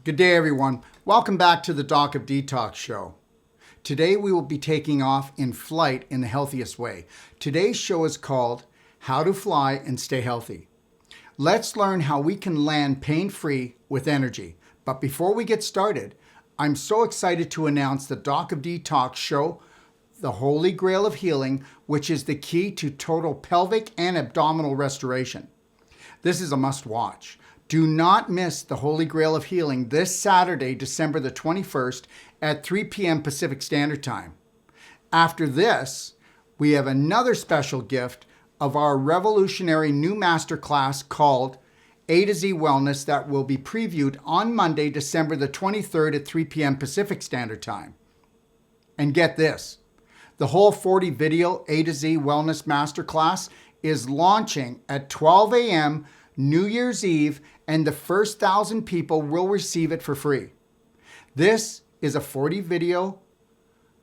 Good day, everyone. Welcome back to the Doc of Detox show. Today we will be taking off in flight in the healthiest way. Today's show is called How to Fly and Stay Healthy. Let's learn how we can land pain-free with energy. But before we get started, I'm so excited to announce the Doc of Detox show, The Holy Grail of Healing, which is the key to total pelvic and abdominal restoration. This is a must-watch. Do not miss the Holy Grail of Healing this Saturday, December the 21st at 3 p.m. Pacific Standard Time. After this, we have another special gift of our revolutionary new masterclass called A to Z Wellness that will be previewed on Monday, December the 23rd at 3 p.m. Pacific Standard Time. And get this, the whole 40 video A to Z Wellness Masterclass is launching at 12 a.m. New Year's Eve, and the first 1,000 people will receive it for free. This is a 40 video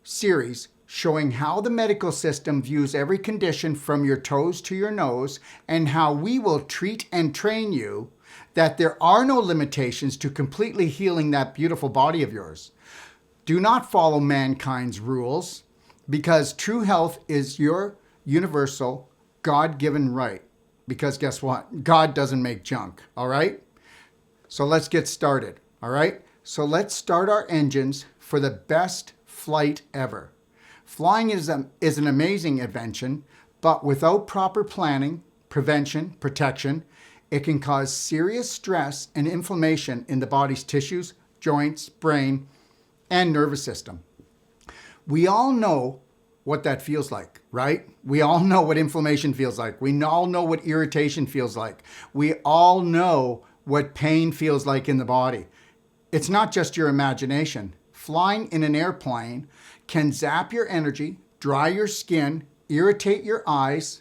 series showing how the medical system views every condition from your toes to your nose and how we will treat and train you that there are no limitations to completely healing that beautiful body of yours. Do not follow mankind's rules because true health is your universal, God-given right. Because guess what? God doesn't make junk, all right? So let's get started, all right? So let's start our engines for the best flight ever. Flying is an amazing invention, but without proper planning, prevention, protection, it can cause serious stress and inflammation in the body's tissues, joints, brain, and nervous system. We all know what that feels like, right? We all know what inflammation feels like. We all know what irritation feels like. We all know what pain feels like in the body. It's not just your imagination. Flying in an airplane can zap your energy, dry your skin, irritate your eyes,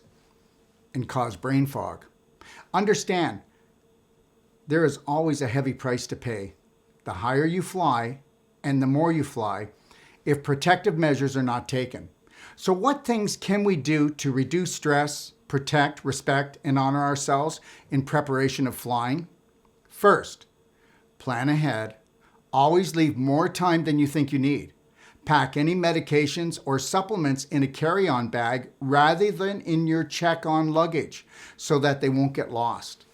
and cause brain fog. Understand, there is always a heavy price to pay. The higher you fly and the more you fly, if protective measures are not taken. So what things can we do to reduce stress, protect, respect, and honor ourselves in preparation of flying? First, plan ahead. Always leave more time than you think you need. Pack any medications or supplements in a carry-on bag rather than in your check-on luggage so that they won't get lost.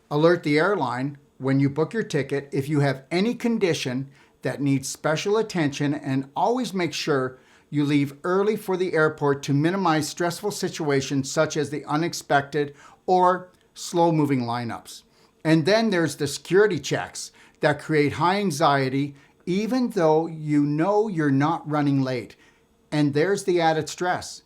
Alert the airline when you book your ticket if you have any condition that needs special attention, and always make sure you leave early for the airport to minimize stressful situations such as the unexpected or slow-moving lineups. And then there's the security checks that create high anxiety even though you know you're not running late. And there's the added stress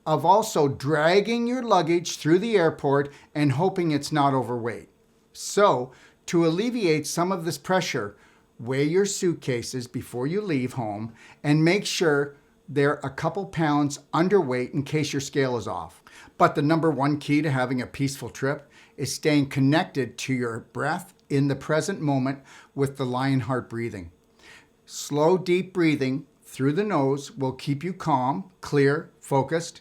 of also dragging your luggage through the airport and hoping it's not overweight. So, to alleviate some of this pressure, weigh your suitcases before you leave home and make sure they're a couple pounds underweight in case your scale is off. But the number one key to having a peaceful trip is staying connected to your breath in the present moment with the lion heart breathing. Slow, deep breathing through the nose will keep you calm, clear, focused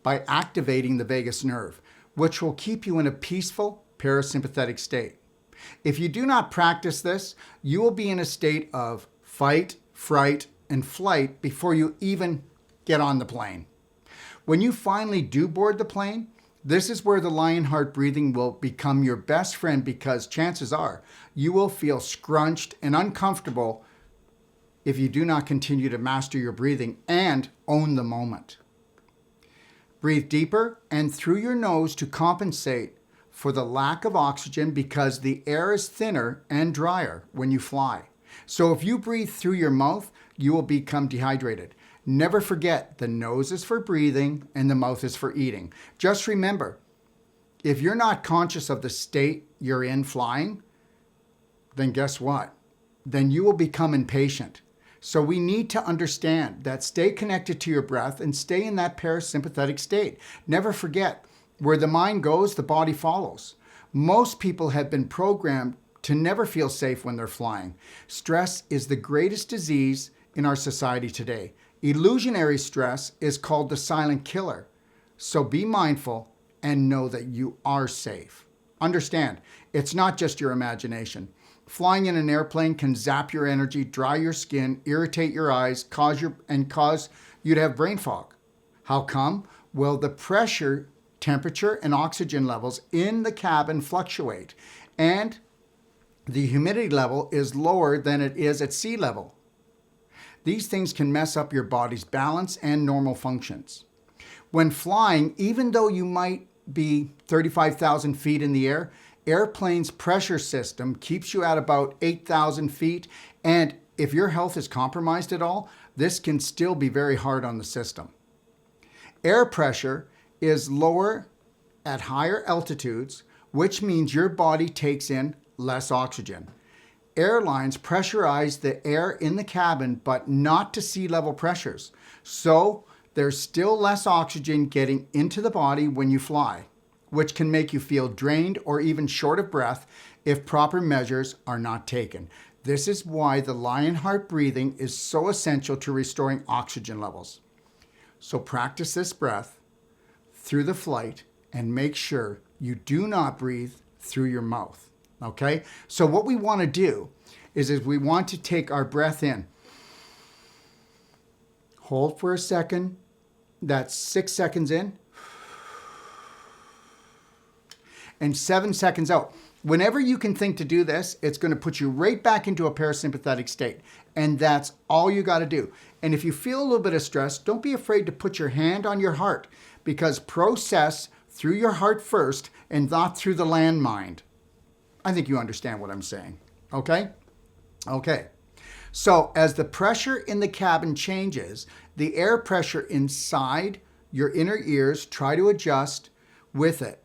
by activating the vagus nerve, which will keep you in a peaceful parasympathetic state. If you do not practice this, you will be in a state of fight, fright, and flight before you even get on the plane. When you finally do board the plane, this is where the lion heart breathing will become your best friend, because chances are you will feel scrunched and uncomfortable if you do not continue to master your breathing and own the moment. Breathe deeper and through your nose to compensate for the lack of oxygen, because the air is thinner and drier when you fly. So if you breathe through your mouth, you will become dehydrated. Never forget, the nose is for breathing and the mouth is for eating. Just remember, if you're not conscious of the state you're in flying, then guess what? Then you will become impatient. So we need to understand that stay connected to your breath and stay in that parasympathetic state. Never forget, where the mind goes, the body follows. Most people have been programmed to never feel safe when they're flying. Stress is the greatest disease in our society today. Illusionary stress is called the silent killer. So be mindful and know that you are safe. Understand, it's not just your imagination. flying in an airplane can zap your energy, dry your skin, irritate your eyes, cause you to have brain fog. How come? Well, the pressure, temperature, and oxygen levels in the cabin fluctuate, and the humidity level is lower than it is at sea level. These things can mess up your body's balance and normal functions. When flying, even though you might be 35,000 feet in the air, airplane's pressure system keeps you at about 8,000 feet, and if your health is compromised at all, this can still be very hard on the system. Air pressure is lower at higher altitudes, which means your body takes in less oxygen. Airlines pressurize the air in the cabin, but not to sea level pressures. So there's still less oxygen getting into the body when you fly, which can make you feel drained or even short of breath if proper measures are not taken. This is why the Lionheart breathing is so essential to restoring oxygen levels. So practice this breath through the flight and make sure you do not breathe through your mouth. Okay? So what we want to do is we want to take our breath in. Hold for a second. That's 6 seconds in. And 7 seconds out. Whenever you can think to do this, it's going to put you right back into a parasympathetic state. And that's all you got to do. And if you feel a little bit of stress, don't be afraid to put your hand on your heart, because process through your heart first and not through the landmine. I think you understand what I'm saying. Okay? Okay. So as the pressure in the cabin changes, the air pressure inside your inner ears try to adjust with it.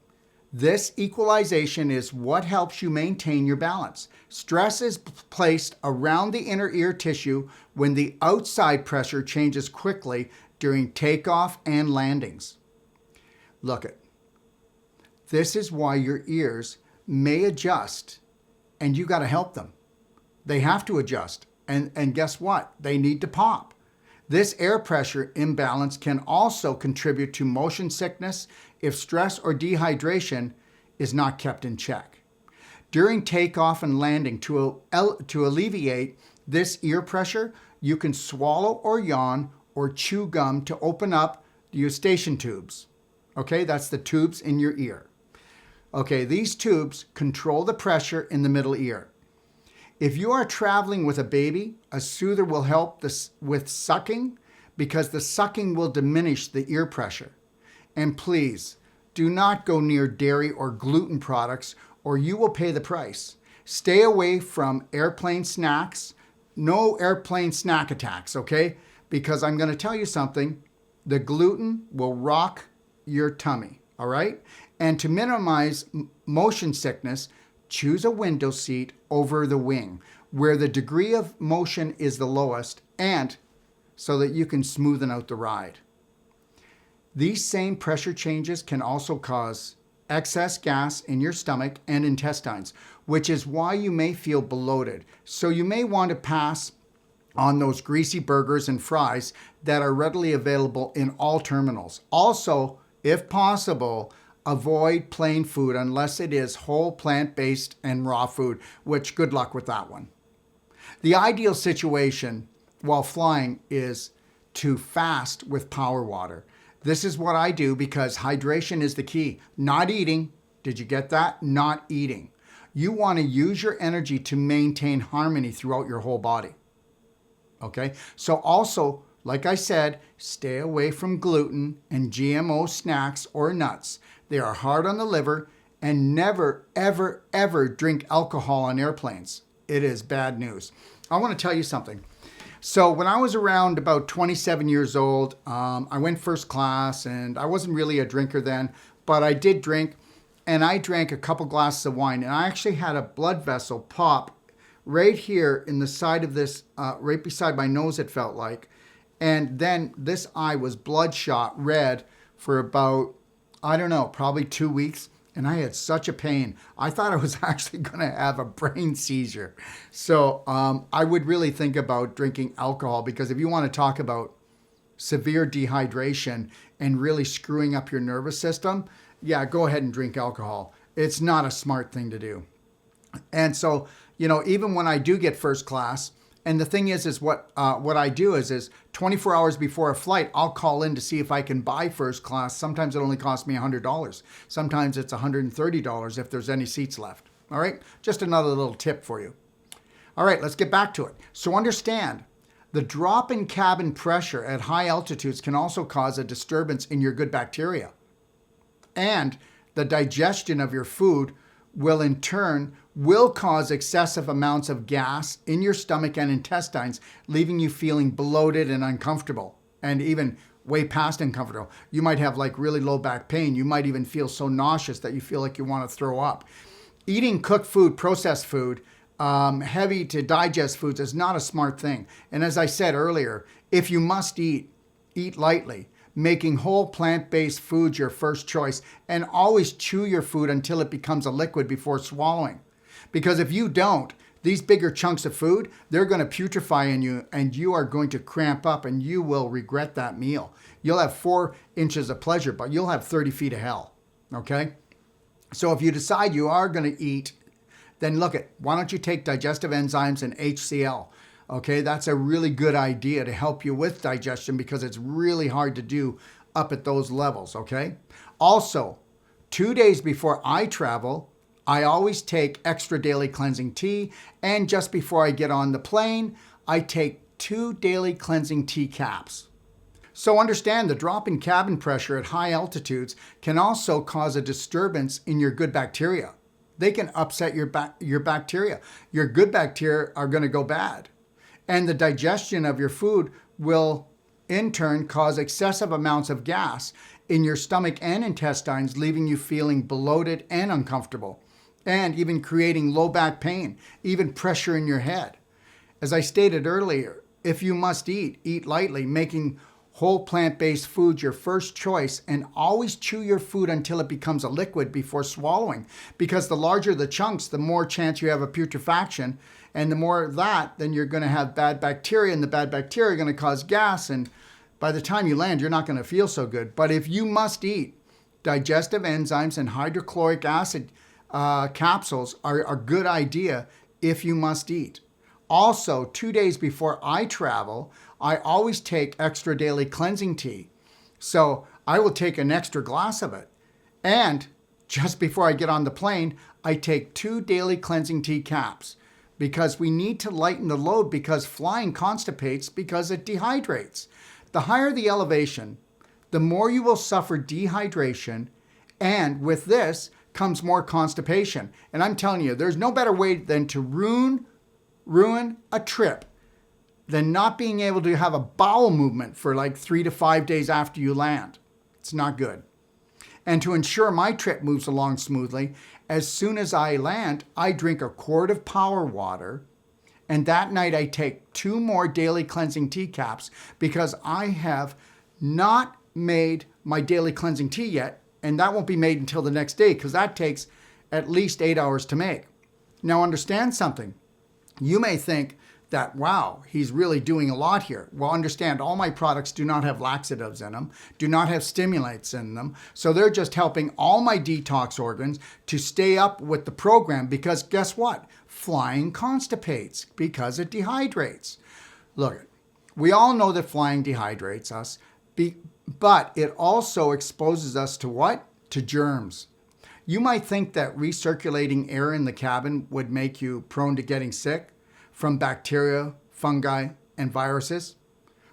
This equalization is what helps you maintain your balance. Stress is placed around the inner ear tissue when the outside pressure changes quickly during takeoff and landings. Look it. This is why your ears may adjust, and you got to help them. They have to adjust. And guess what? They need to pop. This air pressure imbalance can also contribute to motion sickness if stress or dehydration is not kept in check. During takeoff and landing, to alleviate this ear pressure, you can swallow or yawn or chew gum to open up the eustachian tubes. Okay, that's the tubes in your ear. Okay, these tubes control the pressure in the middle ear. If you are traveling with a baby, a soother will help with sucking, because the sucking will diminish the ear pressure. And please, do not go near dairy or gluten products, or you will pay the price. Stay away from airplane snacks. No airplane snack attacks, okay? Because I'm going to tell you something. The gluten will rock your tummy, all right? And to minimize motion sickness, choose a window seat over the wing, where the degree of motion is the lowest, and so that you can smoothen out the ride. These same pressure changes can also cause excess gas in your stomach and intestines, which is why you may feel bloated. So you may want to pass on those greasy burgers and fries that are readily available in all terminals. Also, if possible, avoid plain food unless it is whole plant-based and raw food, which good luck with that one. The ideal situation while flying is to fast with power water. This is what I do because hydration is the key. Not eating. Did you get that? Not eating. You want to use your energy to maintain harmony throughout your whole body. Okay? So also, like I said, stay away from gluten and GMO snacks or nuts. They are hard on the liver, and never, ever, ever drink alcohol on airplanes. It is bad news. I want to tell you something. So when I was around about 27 years old, I went first class, and I wasn't really a drinker then, but I did drink, and I drank a couple glasses of wine, and I actually had a blood vessel pop right here in the side of this, right beside my nose, it felt like. And then this eye was bloodshot red for about, I don't know, probably 2 weeks. And I had such a pain. I thought I was actually going to have a brain seizure. So I would really think about drinking alcohol, because if you want to talk about severe dehydration and really screwing up your nervous system, yeah, go ahead and drink alcohol. It's not a smart thing to do. And so, even when I do get first class, and the thing is what I do is 24 hours before a flight, I'll call in to see if I can buy first class. Sometimes it only costs me $100. Sometimes it's $130 if there's any seats left. All right, just another little tip for you. All right, let's get back to it. So understand, the drop in cabin pressure at high altitudes can also cause a disturbance in your good bacteria. And the digestion of your food will in turn cause excessive amounts of gas in your stomach and intestines, leaving you feeling bloated and uncomfortable, and even way past uncomfortable. You might have like really low back pain. You might even feel so nauseous that you feel like you want to throw up. Eating cooked food, processed food, heavy to digest foods is not a smart thing. And as I said earlier, if you must eat lightly. Making whole plant-based foods your first choice, and always chew your food until it becomes a liquid before swallowing. Because if you don't, these bigger chunks of food, they're going to putrefy in you, and you are going to cramp up, and you will regret that meal. You'll have 4 inches of pleasure, but you'll have 30 feet of hell. Okay? So if you decide you are going to eat, then why don't you take digestive enzymes and HCl? Okay, that's a really good idea to help you with digestion because it's really hard to do up at those levels, okay? Also, 2 days before I travel, I always take extra daily cleansing tea, and just before I get on the plane, I take 2 daily cleansing tea caps. So understand, the drop in cabin pressure at high altitudes can also cause a disturbance in your good bacteria. They can upset your bacteria. Your good bacteria are going to go bad. And the digestion of your food will, in turn, cause excessive amounts of gas in your stomach and intestines, leaving you feeling bloated and uncomfortable, and even creating low back pain, even pressure in your head. As I stated earlier, if you must eat lightly, making whole plant-based foods your first choice, and always chew your food until it becomes a liquid before swallowing, because the larger the chunks, the more chance you have of putrefaction. And the more of that, then you're going to have bad bacteria, and the bad bacteria are going to cause gas. And by the time you land, you're not going to feel so good. But if you must eat, digestive enzymes and hydrochloric acid capsules are a good idea if you must eat. Also, 2 days before I travel, I always take extra daily cleansing tea. So I will take an extra glass of it. And just before I get on the plane, I take 2 daily cleansing tea caps. Because we need to lighten the load, because flying constipates because it dehydrates. The higher the elevation, the more you will suffer dehydration, and with this comes more constipation. And I'm telling you, there's no better way than to ruin a trip than not being able to have a bowel movement for like 3 to 5 days after you land. It's not good. And to ensure my trip moves along smoothly, as soon as I land, I drink a quart of power water, and that night I take 2 more daily cleansing tea caps because I have not made my daily cleansing tea yet, and that won't be made until the next day because that takes at least 8 hours to make. Now understand something. You may think that, wow, he's really doing a lot here. Well, understand, all my products do not have laxatives in them, do not have stimulants in them. So they're just helping all my detox organs to stay up with the program because guess what? Flying constipates because it dehydrates. Look, we all know that flying dehydrates us, but it also exposes us to what? To germs. You might think that recirculating air in the cabin would make you prone to getting sick from bacteria, fungi, and viruses?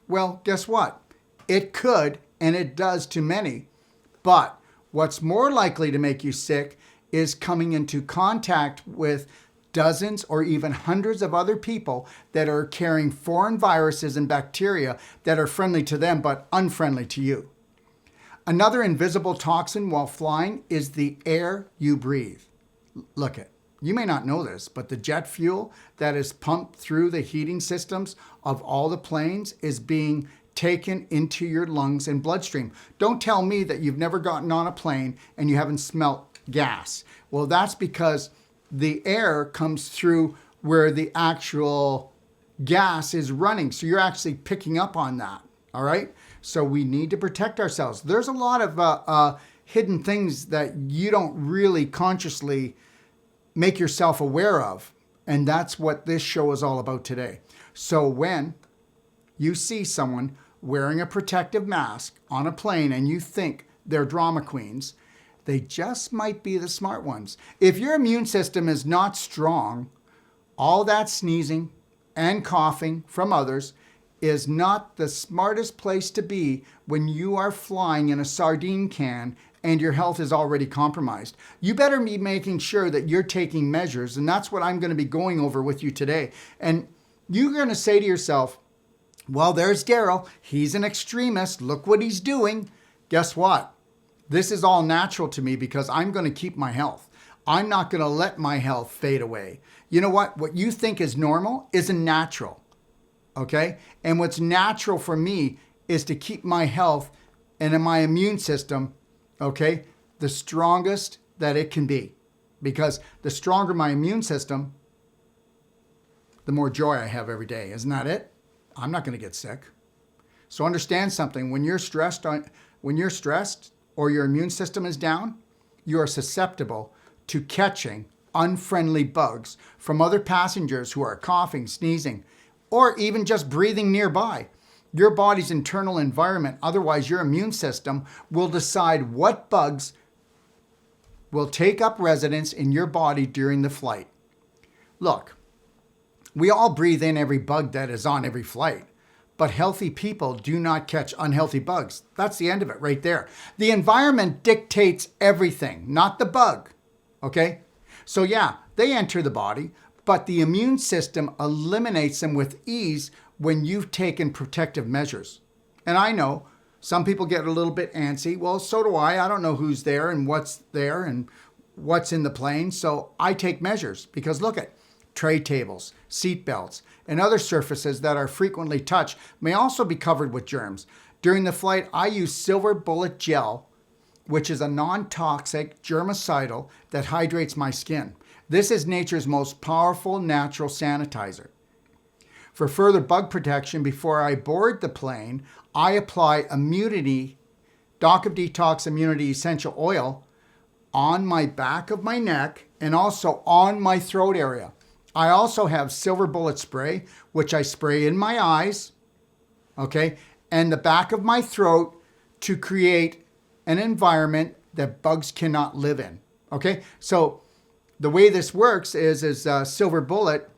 Well, guess what? It could, and it does to many. But what's more likely to make you sick is coming into contact with dozens or even hundreds of other people that are carrying foreign viruses and bacteria that are friendly to them but unfriendly to you. Another invisible toxin while flying is the air you breathe. Look it. You may not know this, but the jet fuel that is pumped through the heating systems of all the planes is being taken into your lungs and bloodstream. Don't tell me that you've never gotten on a plane and you haven't smelt gas. Well, that's because the air comes through where the actual gas is running. So you're actually picking up on that, all right? So we need to protect ourselves. There's a lot of hidden things that you don't really consciously make yourself aware of. And that's what this show is all about today. So when you see someone wearing a protective mask on a plane and you think they're drama queens, they just might be the smart ones. If your immune system is not strong, all that sneezing and coughing from others is not the smartest place to be when you are flying in a sardine can and your health is already compromised. You better be making sure that you're taking measures, and that's what I'm going to be going over with you today. And you're going to say to yourself, well, there's Darrell. He's an extremist. Look what he's doing. Guess what? This is all natural to me because I'm going to keep my health. I'm not going to let my health fade away. You know what? What you think is normal isn't natural. Okay? And what's natural for me is to keep my health and my immune system, okay, the strongest that it can be. Because the stronger my immune system, the more joy I have every day. Isn't that it? I'm not going to get sick. So understand something. When you're stressed or your immune system is down, you are susceptible to catching unfriendly bugs from other passengers who are coughing, sneezing, or even just breathing nearby. Your body's internal environment, otherwise your immune system, will decide what bugs will take up residence in your body during the flight. Look, we all breathe in every bug that is on every flight, but healthy people do not catch unhealthy bugs. That's the end of it right there. The environment dictates everything, not the bug, okay? So yeah, they enter the body, but the immune system eliminates them with ease when you've taken protective measures. And I know some people get a little bit antsy. Well, so do I. I don't know who's there and what's in the plane. So I take measures because look at tray tables, seat belts, and other surfaces that are frequently touched may also be covered with germs. During the flight, I use silver bullet gel, which is a non-toxic germicidal that hydrates my skin. This is nature's most powerful natural sanitizer. For further bug protection, before I board the plane, I apply Doc of Detox Immunity Essential Oil on my back of my neck and also on my throat area. I also have silver bullet spray, which I spray in my eyes, okay, and the back of my throat to create an environment that bugs cannot live in, okay? So the way this works is silver bullet,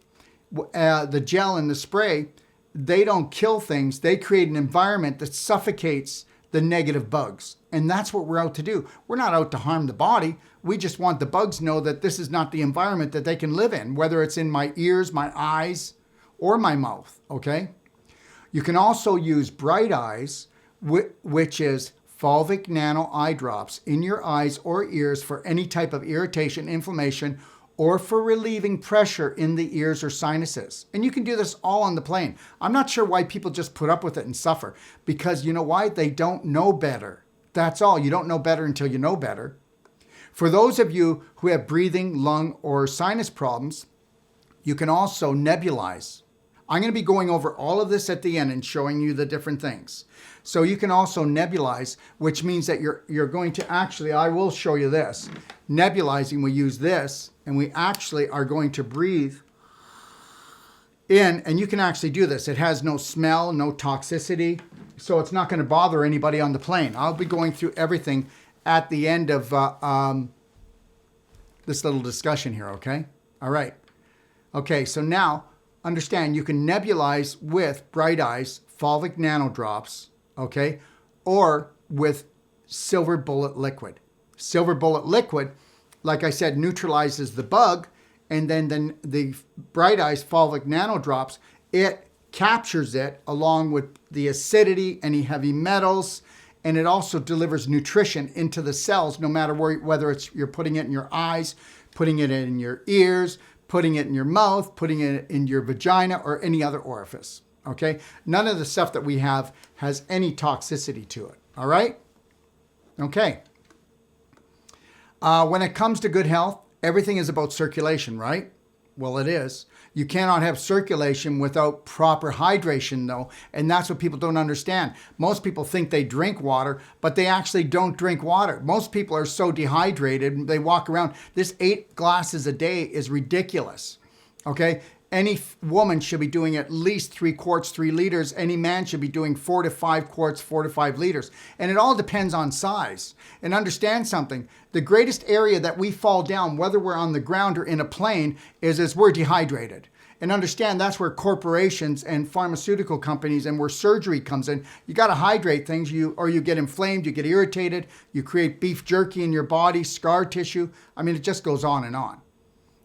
the gel and the spray, they don't kill things. They create an environment that suffocates the negative bugs. And that's what we're out to do. We're not out to harm the body. We just want the bugs to know that this is not the environment that they can live in, whether it's in my ears, my eyes, or my mouth, okay? You can also use Bright Eyes, which is fulvic nano eye drops in your eyes or ears for any type of irritation, inflammation, or for relieving pressure in the ears or sinuses. And you can do this all on the plane. I'm not sure why people just put up with it and suffer, because you know why? They don't know better. That's all. You don't know better until you know better. For those of you who have breathing, lung, or sinus problems, you can also nebulize. I'm going to be going over all of this at the end and showing you the different things. So you can also nebulize, which means that you're going to actually, I will show you this. Nebulizing, we use this, and we actually are going to breathe in, and you can actually do this. It has no smell, no toxicity, so it's not going to bother anybody on the plane. I'll be going through everything at the end of this little discussion here, okay? All right. Okay, so now, understand you can nebulize with Bright Eyes fulvic nano drops, okay, or with silver bullet liquid. Silver bullet liquid, like I said, neutralizes the bug, and then the Bright Eyes fulvic nano drops, it captures it along with the acidity, any heavy metals, and it also delivers nutrition into the cells, no matter whether you're putting it in your eyes, putting it in your ears, putting it in your mouth, putting it in your vagina, or any other orifice, okay? None of the stuff that we have has any toxicity to it, all right? Okay. When it comes to good health, everything is about circulation, right? Well, it is. You cannot have circulation without proper hydration, though, and that's what people don't understand. Most people think they drink water, but they actually don't drink water. Most people are so dehydrated, they walk around. This 8 glasses a day is ridiculous. Okay? Any woman should be doing at least 3 quarts, 3 liters. Any man should be doing 4 to 5 quarts, 4 to 5 liters. And it all depends on size. And understand something. The greatest area that we fall down, whether we're on the ground or in a plane, is as we're dehydrated. And understand that's where corporations and pharmaceutical companies and where surgery comes in. You got to hydrate things, or you get inflamed, you get irritated, you create beef jerky in your body, scar tissue. I mean, it just goes on and on.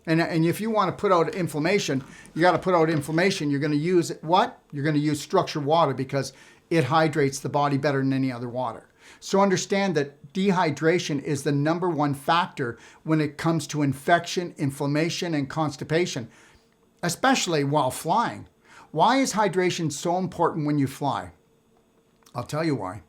And if you want to put out inflammation, you got to put out inflammation. You're going to use what? You're going to use structured water because it hydrates the body better than any other water. So understand that dehydration is the number one factor when it comes to infection, inflammation, and constipation, especially while flying. Why is hydration so important when you fly? I'll tell you why.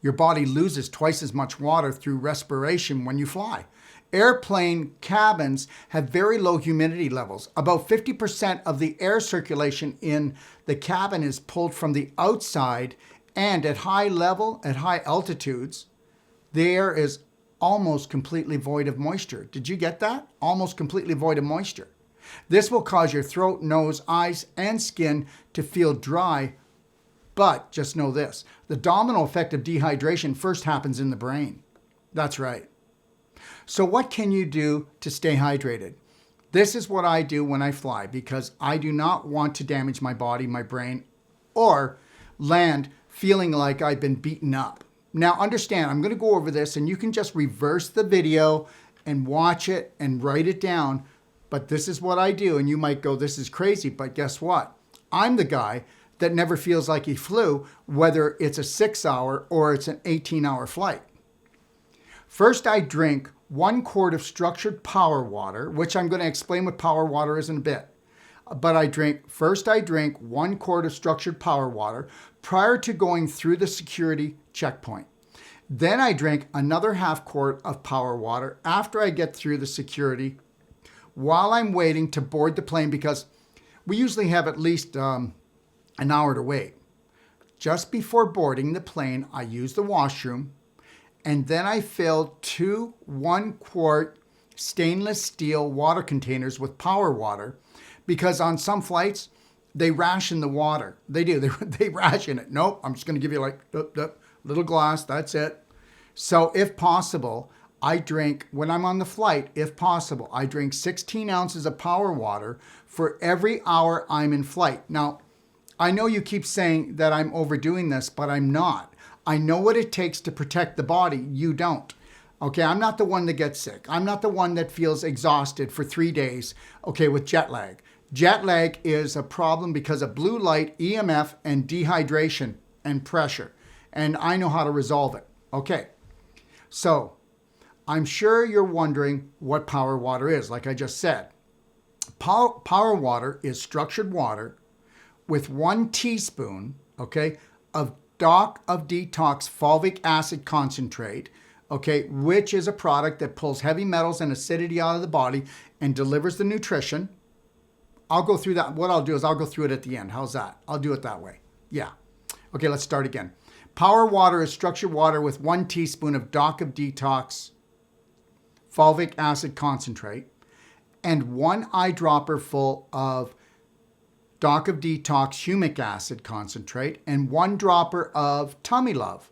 Your body loses twice as much water through respiration when you fly. Airplane cabins have very low humidity levels. About 50% of the air circulation in the cabin is pulled from the outside, and at high altitudes, the air is almost completely void of moisture. Did you get that? Almost completely void of moisture. This will cause your throat, nose, eyes, and skin to feel dry. But just know this, the domino effect of dehydration first happens in the brain. That's right. So what can you do to stay hydrated? This is what I do when I fly because I do not want to damage my body, my brain, or land feeling like I've been beaten up. Now understand, I'm going to go over this and you can just reverse the video and watch it and write it down. But this is what I do. And you might go, this is crazy. But guess what? I'm the guy that never feels like he flew, whether it's a 6-hour or it's an 18-hour flight. First, I drink 1 quart of structured power water, which I'm going to explain what power water is in a bit. But I drink 1 quart of structured power water prior to going through the security checkpoint. Then I drink another half quart of power water after I get through the security while I'm waiting to board the plane because we usually have at least an hour to wait. Just before boarding the plane, I use the washroom. And then I fill 2 1-quart stainless steel water containers with power water because on some flights, they ration the water. They do. They ration it. Nope, I'm just going to give you like a little glass. That's it. So if possible, I drink, when I'm on the flight, if possible, I drink 16 ounces of power water for every hour I'm in flight. Now, I know you keep saying that I'm overdoing this, but I'm not. I know what it takes to protect the body. You don't. Okay, I'm not the one that gets sick. I'm not the one that feels exhausted for 3 days, okay, with jet lag. Jet lag is a problem because of blue light, EMF, and dehydration and pressure. And I know how to resolve it. Okay, so I'm sure you're wondering what power water is, like I just said. Power water is structured water with 1 teaspoon, okay, of Detox fulvic acid concentrate, okay, which is a product that pulls heavy metals and acidity out of the body and delivers the nutrition. I'll go through that. What I'll do is I'll go through it at the end. How's that? I'll do it that way. Yeah. Okay, let's start again. Power water is structured water with 1 teaspoon of Detox fulvic acid concentrate and 1 eyedropper full of Detox humic acid concentrate and 1 dropper of Tummy Love,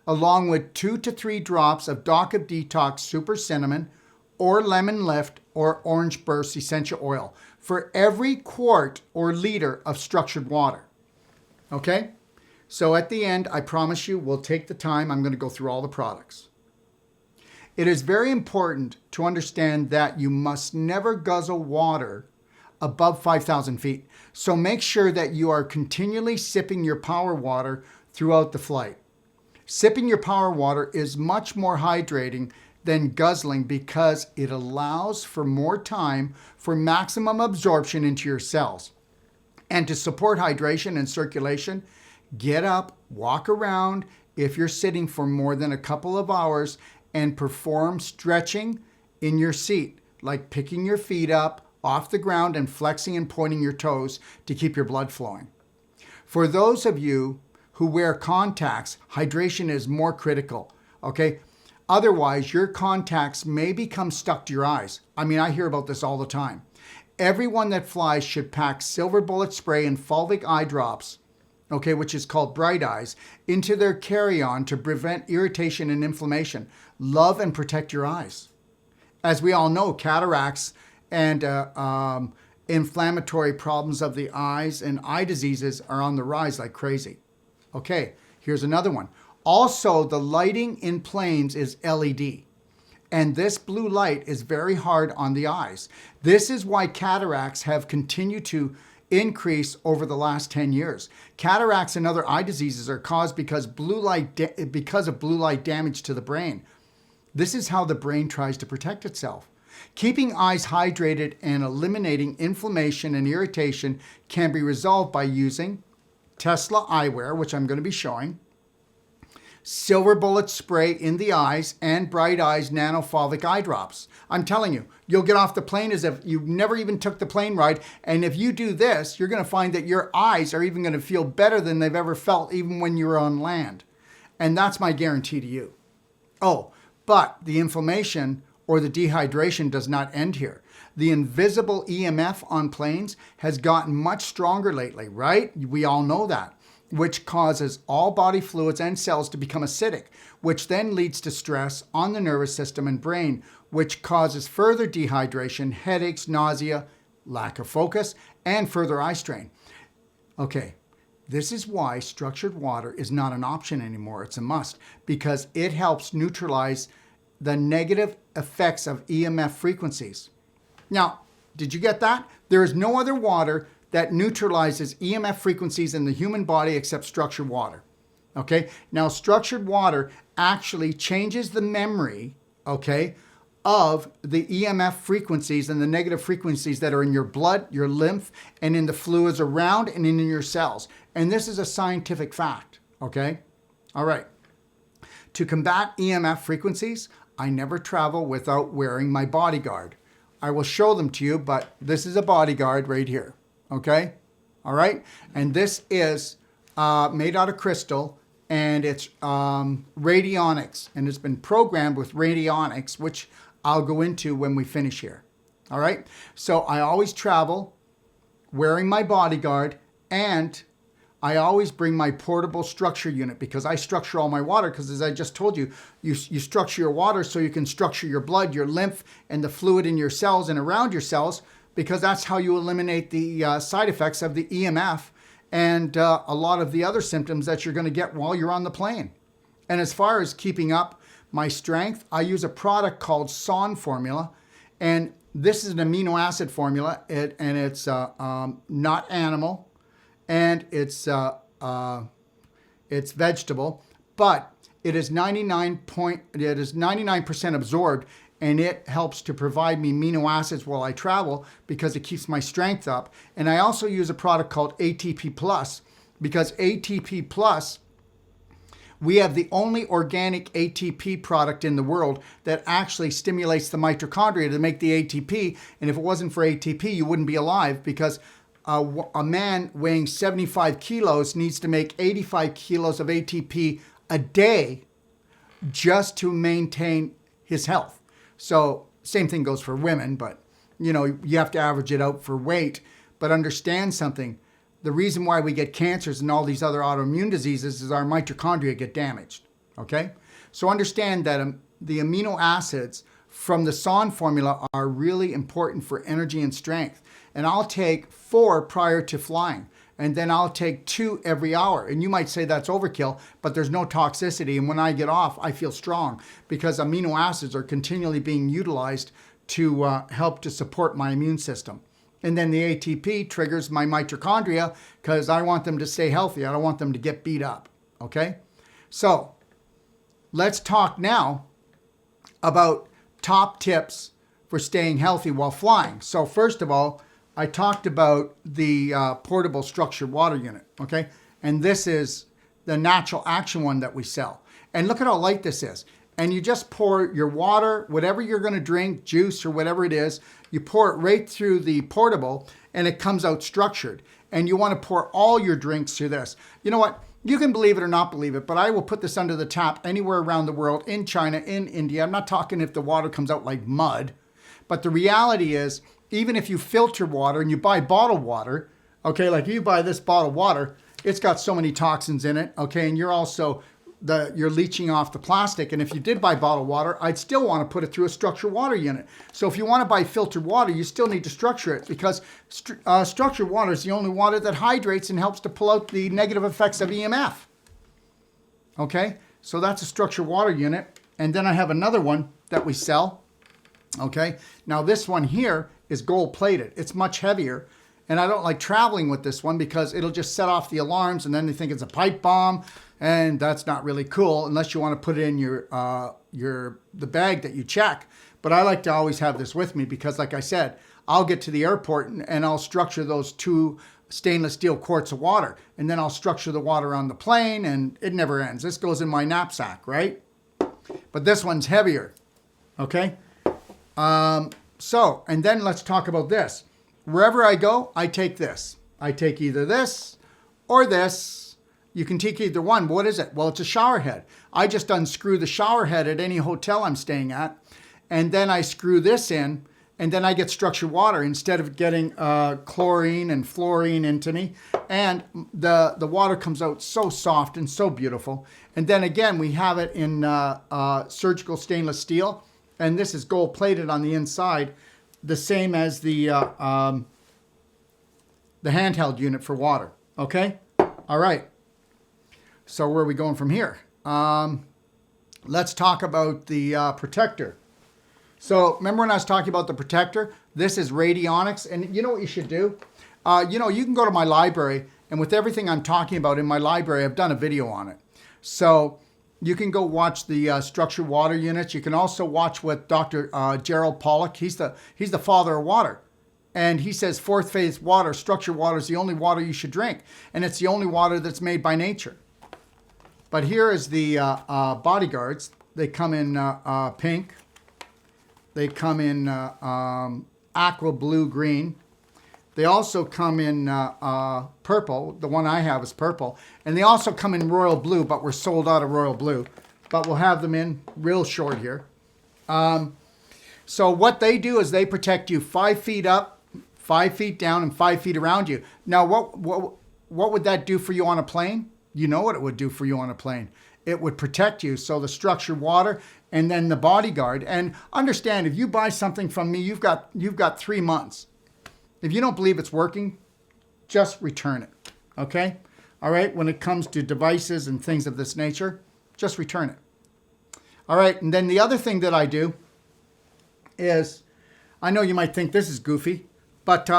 along with 2 to 3 drops of Detox Super Cinnamon or Lemon Lift or Orange Burst essential oil for every quart or liter of structured water. Okay? So at the end, I promise you, we'll take the time. I'm going to go through all the products. It is very important to understand that you must never guzzle water above 5,000 feet. So make sure that you are continually sipping your power water throughout the flight. Sipping your power water is much more hydrating than guzzling because it allows for more time for maximum absorption into your cells. And to support hydration and circulation, get up, walk around if you're sitting for more than a couple of hours, and perform stretching in your seat, like picking your feet up off the ground and flexing and pointing your toes to keep your blood flowing. For those of you who wear contacts, hydration is more critical, okay? Otherwise, your contacts may become stuck to your eyes. I mean, I hear about this all the time. Everyone that flies should pack silver bullet spray and fulvic eye drops, okay, which is called Bright Eyes, into their carry-on to prevent irritation and inflammation. Love and protect your eyes. As we all know, cataracts and inflammatory problems of the eyes and eye diseases are on the rise like crazy. Okay, here's another one. Also, the lighting in planes is LED. And this blue light is very hard on the eyes. This is why cataracts have continued to increase over the last 10 years. Cataracts and other eye diseases are caused because of blue light damage to the brain. This is how the brain tries to protect itself. Keeping eyes hydrated and eliminating inflammation and irritation can be resolved by using Tesla eyewear, which I'm going to be showing, silver bullet spray in the eyes, and Bright Eyes nano fulvic eye drops. I'm telling you, you'll get off the plane as if you never even took the plane ride. And if you do this, you're going to find that your eyes are even going to feel better than they've ever felt, even when you're on land. And that's my guarantee to you. Oh, but the inflammation or the dehydration does not end here. The invisible EMF on planes has gotten much stronger lately, right? We all know that, which causes all body fluids and cells to become acidic, which then leads to stress on the nervous system and brain, which causes further dehydration, headaches, nausea, lack of focus, and further eye strain. Okay, this is why structured water is not an option anymore. It's a must, because it helps neutralize the negative effects of EMF frequencies. Now, did you get that? There is no other water that neutralizes EMF frequencies in the human body except structured water. Okay? Now, structured water actually changes the memory, okay, of the EMF frequencies and the negative frequencies that are in your blood, your lymph, and in the fluids around and in your cells. And this is a scientific fact, okay? All right. To combat EMF frequencies, I never travel without wearing my bodyguard. I will show them to you, but this is a bodyguard right here, okay? All right? And this is made out of crystal, and it's radionics, and it's been programmed with radionics, which I'll go into when we finish here. All right? So I always travel wearing my bodyguard, and I always bring my portable structure unit, because I structure all my water, because as I just told you, you structure your water so you can structure your blood, your lymph, and the fluid in your cells and around your cells, because that's how you eliminate the side effects of the EMF and a lot of the other symptoms that you're going to get while you're on the plane. And as far as keeping up my strength, I use a product called SON formula, and this is an amino acid formula, and it's not animal, and it's vegetable, but it is 99% absorbed, and it helps to provide me amino acids while I travel because it keeps my strength up. And I also use a product called ATP Plus, because ATP Plus, we have the only organic ATP product in the world that actually stimulates the mitochondria to make the ATP. And if it wasn't for ATP, you wouldn't be alive, because a man weighing 75 kilos needs to make 85 kilos of ATP a day just to maintain his health. So same thing goes for women, but you know, you have to average it out for weight. But understand something. The reason why we get cancers and all these other autoimmune diseases is our mitochondria get damaged, okay? So understand that the amino acids from the SON formula are really important for energy and strength. And I'll take 4 prior to flying, and then I'll take 2 every hour. And you might say that's overkill, but there's no toxicity. And when I get off, I feel strong, because amino acids are continually being utilized to help to support my immune system. And then the ATP triggers my mitochondria, because I want them to stay healthy. I don't want them to get beat up, okay? So let's talk now about top tips for staying healthy while flying. So first of all, I talked about the portable structured water unit, okay? And this is the natural action one that we sell. And look at how light this is. And you just pour your water, whatever you're going to drink, juice or whatever it is, you pour it right through the portable, and it comes out structured. And you want to pour all your drinks through this. You know what? You can believe it or not believe it, but I will put this under the tap anywhere around the world, in China, in India. I'm not talking if the water comes out like mud. But the reality is even if you filter water and you buy bottled water, okay, like you buy this bottled water, it's got so many toxins in it, okay, and you're also you're leaching off the plastic. And if you did buy bottled water, I'd still want to put it through a structured water unit. So if you want to buy filtered water, you still need to structure it, because structured water is the only water that hydrates and helps to pull out the negative effects of EMF. Okay, so that's a structured water unit. And then I have another one that we sell. Okay, now this one here is gold plated. It's much heavier. And I don't like traveling with this one because it'll just set off the alarms and then they think it's a pipe bomb. And that's not really cool unless you want to put it in the bag that you check. But I like to always have this with me because, like I said, I'll get to the airport and I'll structure those 2 stainless steel quarts of water. And then I'll structure the water on the plane, and it never ends. This goes in my knapsack, right? But this one's heavier, okay? And then let's talk about this. Wherever I go, I take this. I take either this or this. You can take either one. What is it? Well, it's a shower head. I just unscrew the shower head at any hotel I'm staying at, and then I screw this in, and then I get structured water instead of getting chlorine and fluorine into me. And the water comes out so soft and so beautiful. And then again, we have it in surgical stainless steel, and this is gold plated on the inside, the same as the handheld unit for water. Okay? All right. So where are we going from here? Let's talk about the protector. So remember when I was talking about the protector? This is radionics. And you know what you should do? You can go to my library, and with everything I'm talking about in my library, I've done a video on it. So you can go watch the structured water units. You can also watch what Dr. Gerald Pollack, he's the father of water. And he says 4th phase water, structured water, is the only water you should drink. And it's the only water that's made by nature. But here is the bodyguards. They come in pink. They come in aqua blue green. They also come in purple. The one I have is purple. And they also come in royal blue, but we're sold out of royal blue. But we'll have them in real short here. So what they do is they protect you 5 feet up, 5 feet down, and 5 feet around you. Now, what would that do for you on a plane? You know what it would do for you on a plane. It would protect you. So the structured water and then the bodyguard. And understand, if you buy something from me, you've got 3 months. If you don't believe it's working, just return it. Okay? All right? When it comes to devices and things of this nature, just return it. All right? And then the other thing that I do is, I know you might think this is goofy, but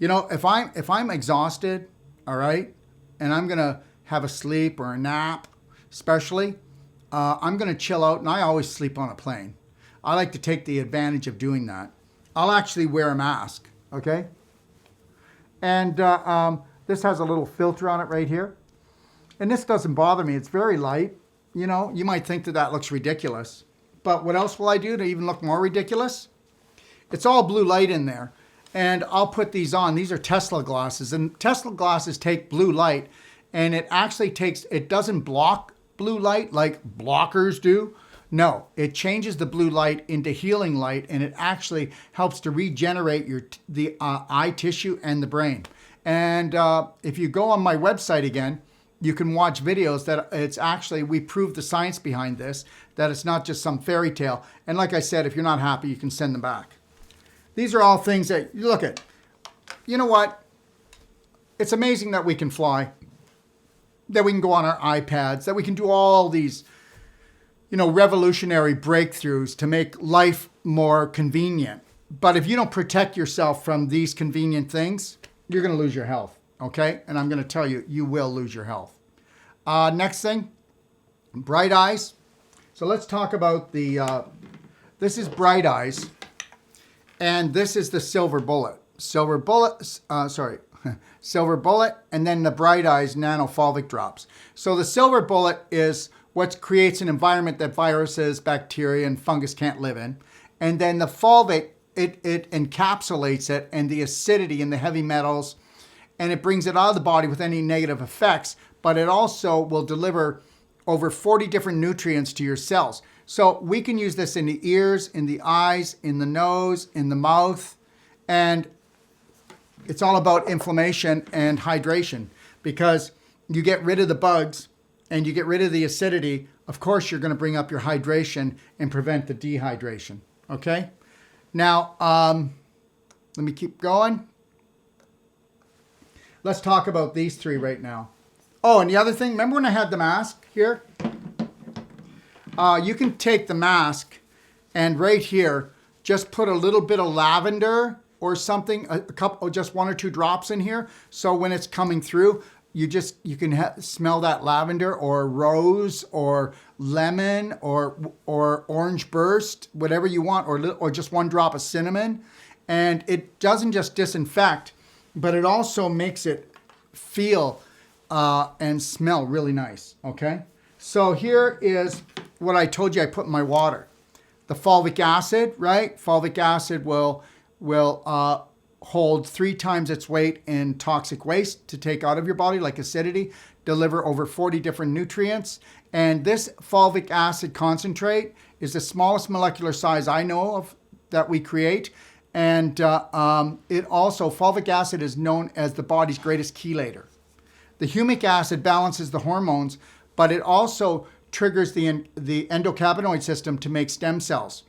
if I'm exhausted, all right, and I'm gonna have a sleep or a nap, especially, I'm gonna chill out, and I always sleep on a plane. I like to take the advantage of doing that. I'll actually wear a mask, okay? And this has a little filter on it right here, and this doesn't bother me. It's very light. You know, you might think that looks ridiculous, but what else will I do to even look more ridiculous? It's all blue light in there. And I'll put these on. These are Tesla glasses. And Tesla glasses take blue light. And it actually it doesn't block blue light like blockers do. No, it changes the blue light into healing light. And it actually helps to regenerate the eye tissue and the brain. And if you go on my website again, you can watch videos that it's actually, we proved the science behind this, that it's not just some fairy tale. And like I said, if you're not happy, you can send them back. These are all things that you look at. You know what? It's amazing that we can fly, that we can go on our iPads, that we can do all these, revolutionary breakthroughs to make life more convenient. But if you don't protect yourself from these convenient things, you're going to lose your health, okay? And I'm going to tell you, you will lose your health. Next thing, bright eyes. So let's talk about this is bright eyes. And this is the silver bullet. Silver bullet, and then the bright eyes nanofulvic drops. So the silver bullet is what creates an environment that viruses, bacteria, and fungus can't live in. And then the fulvic, it encapsulates it and the acidity and the heavy metals, and it brings it out of the body with any negative effects, but it also will deliver over 40 different nutrients to your cells. So we can use this in the ears, in the eyes, in the nose, in the mouth, and it's all about inflammation and hydration, because you get rid of the bugs and you get rid of the acidity. Of course, you're going to bring up your hydration and prevent the dehydration. Okay? Now, let me keep going. Let's talk about these three right now. Oh, and the other thing, remember when I had the mask here? You can take the mask and right here, just put a little bit of lavender or something, a couple, just 1 or 2 drops in here. So when it's coming through, you can smell that lavender or rose or lemon or orange burst, whatever you want, or just 1 drop of cinnamon. And it doesn't just disinfect, but it also makes it feel and smell really nice, okay? So here is what I told you I put in my water. The fulvic acid, right? Fulvic acid will hold 3 times its weight in toxic waste to take out of your body, like acidity, deliver over 40 different nutrients. And this fulvic acid concentrate is the smallest molecular size I know of that we create. And it also, fulvic acid is known as the body's greatest chelator. The humic acid balances the hormones, but it also triggers the endocannabinoid system to make stem cells.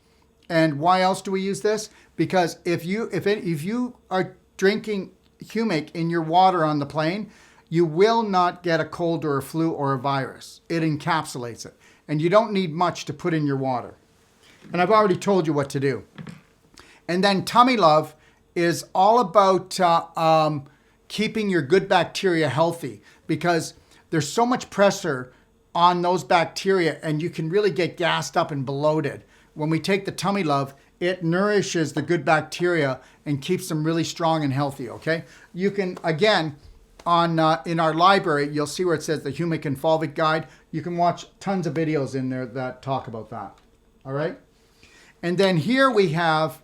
And why else do we use this? Because if you are drinking humic in your water on the plane, you will not get a cold or a flu or a virus. It encapsulates it. And you don't need much to put in your water. And I've already told you what to do. And then Tummy Love is all about keeping your good bacteria healthy, because there's so much pressure on those bacteria and you can really get gassed up and bloated. When we take the Tummy Love, it nourishes the good bacteria and keeps them really strong and healthy, okay? You can, again, in our library, you'll see where it says the Humic and Fulvic Guide. You can watch tons of videos in there that talk about that, all right? And then here we have,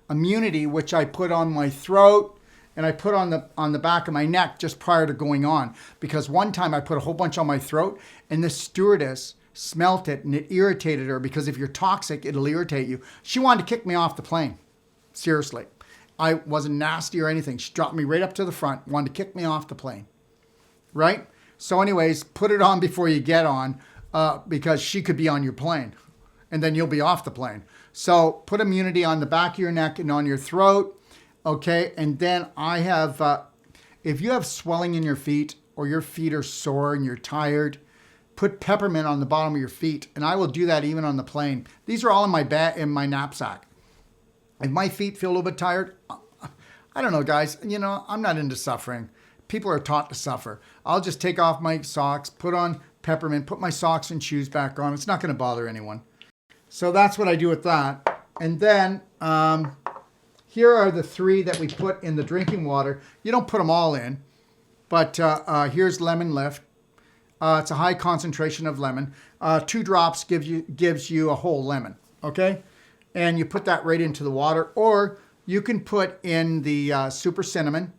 immunity, which I put on my throat and I put on the back of my neck just prior to going on. Because one time I put a whole bunch on my throat and the stewardess smelt it and it irritated her, because if you're toxic, it'll irritate you. She wanted to kick me off the plane. Seriously. I wasn't nasty or anything. She dropped me right up to the front, wanted to kick me off the plane. Right? So anyways, put it on before you get on, because she could be on your plane and then you'll be off the plane. So put immunity on the back of your neck and on your throat. Okay. And then I have, if you have swelling in your feet or your feet are sore and you're tired, put peppermint on the bottom of your feet. And I will do that even on the plane. These are all in my bag, in my knapsack. If my feet feel a little bit tired, I don't know, guys, I'm not into suffering. People are taught to suffer. I'll just take off my socks, put on peppermint, put my socks and shoes back on. It's not going to bother anyone. So that's what I do with that. And then here are the 3 that we put in the drinking water. You don't put them all in, but here's Lemon Lift. It's a high concentration of lemon. 2 drops gives you a whole lemon, okay? And you put that right into the water, or you can put in the super cinnamon.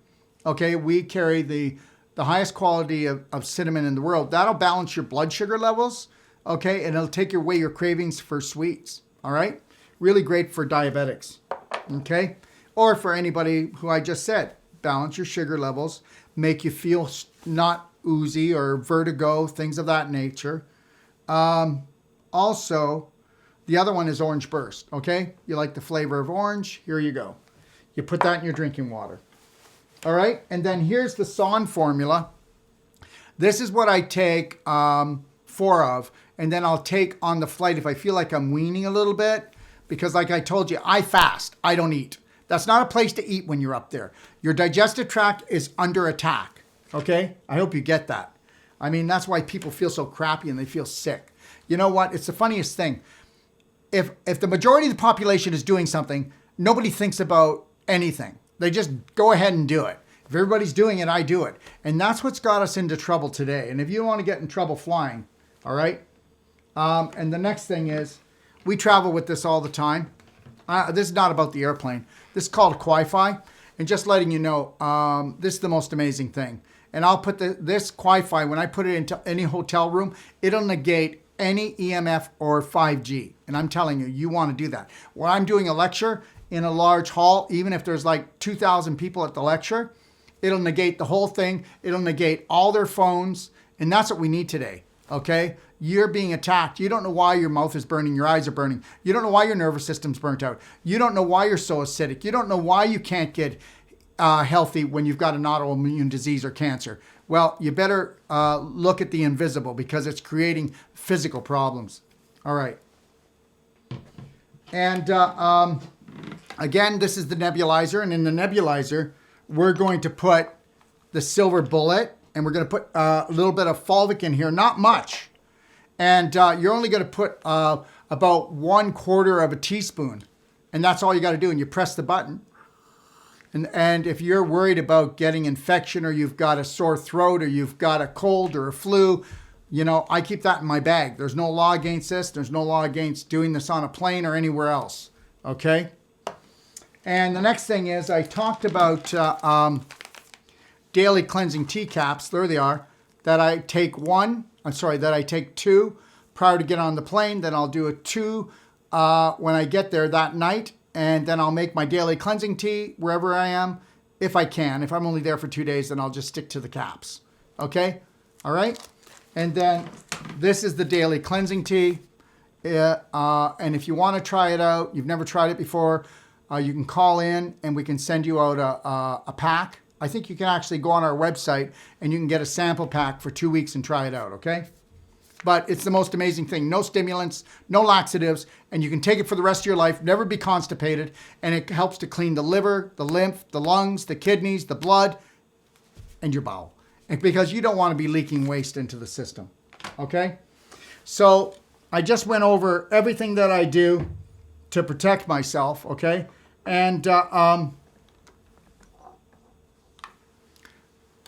Okay, we carry the highest quality of cinnamon in the world. That'll balance your blood sugar levels, okay? And it'll take away your cravings for sweets, all right? Really great for diabetics, okay? Or for anybody who I just said, balance your sugar levels, make you feel not oozy or vertigo, things of that nature. Also, the other one is Orange Burst, okay? You like the flavor of orange? Here you go. You put that in your drinking water. All right, and then here's the SON formula. This is what I take 4 of, and then I'll take on the flight if I feel like I'm weaning a little bit, because like I told you, I fast, I don't eat. That's not a place to eat when you're up there. Your digestive tract is under attack, okay? I hope you get that. I mean, that's why people feel so crappy and they feel sick. You know what? It's the funniest thing. If the majority of the population is doing something, nobody thinks about anything. They just go ahead and do it. If everybody's doing it, I do it. And that's what's got us into trouble today. And if you want to get in trouble flying, all right? And the next thing is, we travel with this all the time. This is not about the airplane. This is called Wi-Fi. And just letting you know, this is the most amazing thing. And I'll put this Wi-Fi, when I put it into any hotel room, it'll negate any EMF or 5G. And I'm telling you, you want to do that. When I'm doing a lecture in a large hall, even if there's like 2,000 people at the lecture, it'll negate the whole thing. It'll negate all their phones. And that's what we need today, okay? You're being attacked. You don't know why your mouth is burning, your eyes are burning. You don't know why your nervous system's burnt out. You don't know why you're so acidic. You don't know why you can't get healthy when you've got an autoimmune disease or cancer. Well, you better look at the invisible, because it's creating physical problems. All right. And again, this is the nebulizer. And in the nebulizer, we're going to put the silver bullet, and we're going to put a little bit of fulvic in here, not much. And you're only going to put about 1/4 of a teaspoon. And that's all you got to do. And you press the button. And if you're worried about getting infection, or you've got a sore throat, or you've got a cold or a flu, you know, I keep that in my bag. There's no law against this. There's no law against doing this on a plane or anywhere else. Okay? And the next thing is, I talked about daily cleansing tea caps. There they are. That I take two prior to getting on the plane. Then I'll do a 2 when I get there that night. And then I'll make my daily cleansing tea wherever I am, if I can. If I'm only there for 2 days, then I'll just stick to the caps. Okay? All right? And then this is the daily cleansing tea. And if you want to try it out, you've never tried it before, you can call in and we can send you out a pack. I think you can actually go on our website and you can get a sample pack for 2 weeks and try it out, okay? But it's the most amazing thing. No stimulants, no laxatives, and you can take it for the rest of your life, never be constipated, and it helps to clean the liver, the lymph, the lungs, the kidneys, the blood, and your bowel. And because you don't want to be leaking waste into the system, okay? So I just went over everything that I do to protect myself, okay? And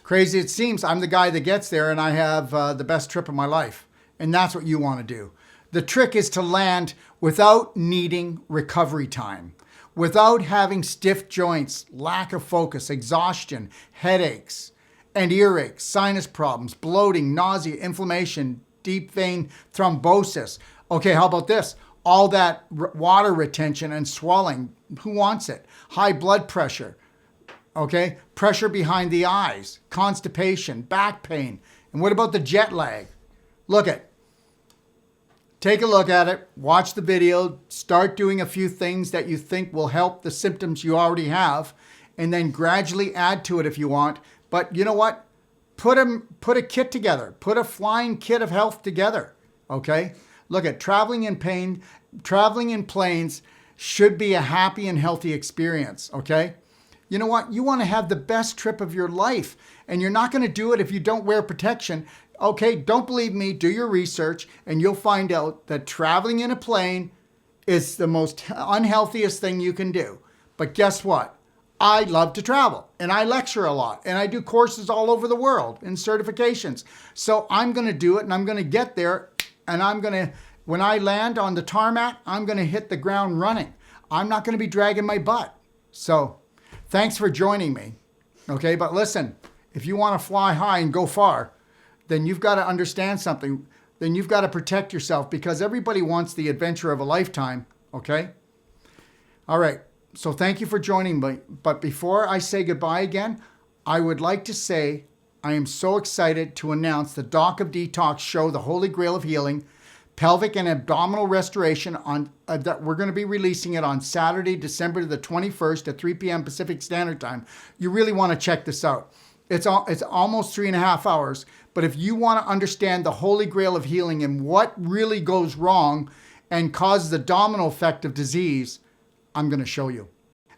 crazy it seems, I'm the guy that gets there and I have the best trip of my life. And that's what you want to do. The trick is to land without needing recovery time, without having stiff joints, lack of focus, exhaustion, headaches, and earaches, sinus problems, bloating, nausea, inflammation, deep vein thrombosis. Okay, how about this? All that water retention and swelling. Who wants it? High blood pressure. Okay, pressure behind the eyes, constipation, back pain. And what about the jet lag? Take a look at it, watch the video, start doing a few things that you think will help the symptoms you already have, and then gradually add to it if you want. But you know what? Put a kit together. Put a flying kit of health together, okay? Look at traveling in planes should be a happy and healthy experience, okay? You know what? You want to have the best trip of your life, and you're not going to do it if you don't wear protection. Okay, don't believe me, do your research, and you'll find out that traveling in a plane is the most unhealthiest thing you can do. But guess what? I love to travel, and I lecture a lot, and I do courses all over the world and certifications. So I'm going to do it, and I'm going to get there, and when I land on the tarmac, I'm going to hit the ground running. I'm not going to be dragging my butt. So thanks for joining me. Okay, but listen, if you want to fly high and go far, then you've got to understand something. Then you've got to protect yourself, because everybody wants the adventure of a lifetime, okay? All right, so thank you for joining me. But before I say goodbye again, I would like to say I am so excited to announce the Doc of Detox show, The Holy Grail of Healing, Pelvic and Abdominal Restoration, that we're going to be releasing it on Saturday, December the 21st at 3 p.m. Pacific Standard Time. You really want to check this out. It's almost 3.5 hours. But if you want to understand the Holy Grail of healing and what really goes wrong and causes the domino effect of disease, I'm going to show you.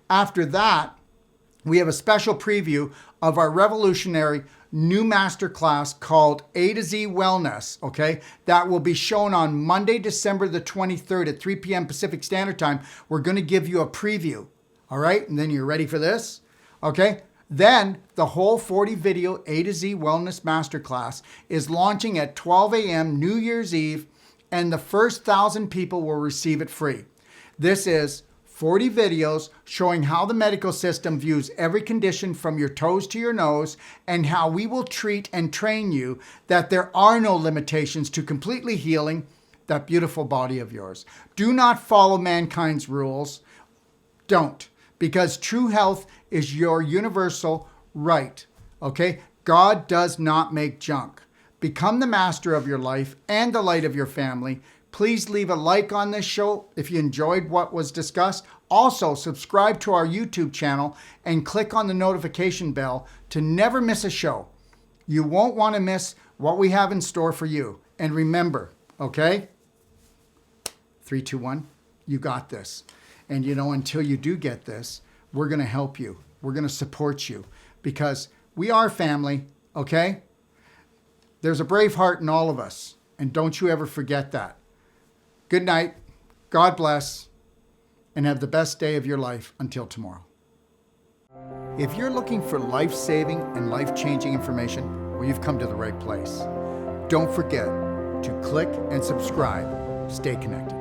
After that, we have a special preview of our revolutionary new masterclass called A to Z Wellness, okay? That will be shown on Monday, December the 23rd at 3 p.m. Pacific Standard Time. We're going to give you a preview, all right? And then you're ready for this, okay? Then the whole 40 video A to Z Wellness Masterclass is launching at 12 a.m. New Year's Eve, and the first 1,000 people will receive it free. This is 40 videos showing how the medical system views every condition from your toes to your nose, and how we will treat and train you that there are no limitations to completely healing that beautiful body of yours. Do not follow mankind's rules. Don't, because true health is your universal right, okay? God does not make junk. Become the master of your life and the light of your family. Please leave a like on this show if you enjoyed what was discussed. Also, subscribe to our YouTube channel and click on the notification bell to never miss a show. You won't want to miss what we have in store for you. And remember, okay? 3, 2, 1, you got this. And you know, until you do get this, we're going to help you. We're going to support you because we are family, okay? There's a brave heart in all of us. And don't you ever forget that. Good night. God bless. And have the best day of your life until tomorrow. If you're looking for life-saving and life-changing information, well, you've come to the right place. Don't forget to click and subscribe. Stay connected.